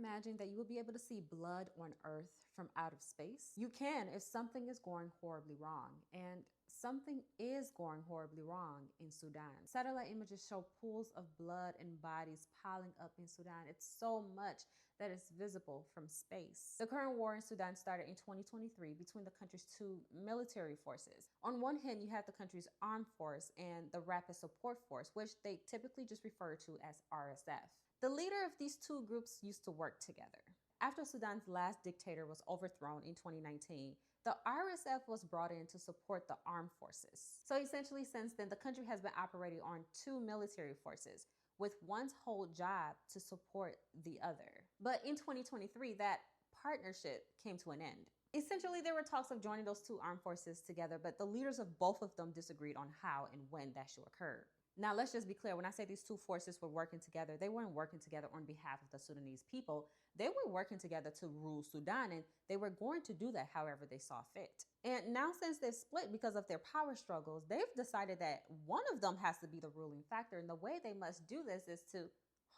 imagine that you will be able to see blood on Earth from out of space? You can if something is going horribly wrong, and something is going horribly wrong in Sudan. Satellite images show pools of blood and bodies piling up in Sudan. It's so much that is visible from space. The current war in Sudan started in 2023 between the country's two military forces. On one hand, you have the country's armed force and the Rapid Support Force, which they typically just refer to as RSF. The leader of these two groups used to work together. After Sudan's last dictator was overthrown in 2019, the RSF was brought in to support the armed forces. So essentially, since then, the country has been operating on two military forces, with one's whole job to support the other. But in 2023, that partnership came to an end. Essentially, there were talks of joining those two armed forces together, but the leaders of both of them disagreed on how and when that should occur. Now, let's just be clear. When I say these two forces were working together, they weren't working together on behalf of the Sudanese people. They were working together to rule Sudan, and they were going to do that however they saw fit. And now, since they've split because of their power struggles, they've decided that one of them has to be the ruling factor. And the way they must do this is to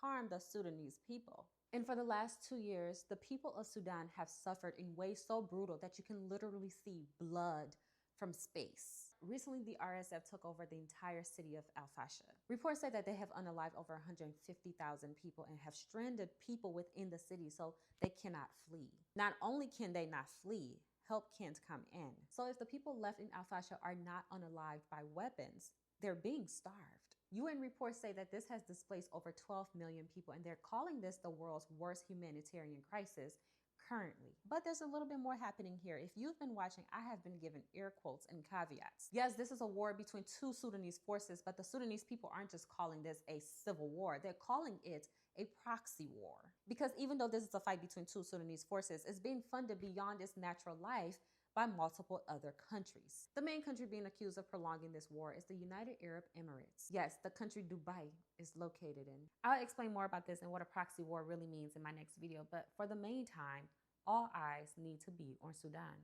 harm the Sudanese people. And for the last 2 years, the people of Sudan have suffered in ways so brutal that you can literally see blood from space. Recently, the RSF took over the entire city of Al Fasher. Reports say that they have unalived over 150,000 people and have stranded people within the city so they cannot flee. Not only can they not flee, help can't come in. So if the people left in Al Fasher are not unalived by weapons, they're being starved. UN reports say that this has displaced over 12 million people, and they're calling this the world's worst humanitarian crisis currently. But there's a little bit more happening here. If you've been watching, I have been given air quotes and caveats. Yes, this is a war between two Sudanese forces, but the Sudanese people aren't just calling this a civil war. They're calling it a proxy war. Because even though this is a fight between two Sudanese forces, it's being funded beyond its natural life by multiple other countries. The main country being accused of prolonging this war is the United Arab Emirates. Yes, the country Dubai is located in. I'll explain more about this and what a proxy war really means in my next video, but for the meantime, all eyes need to be on Sudan.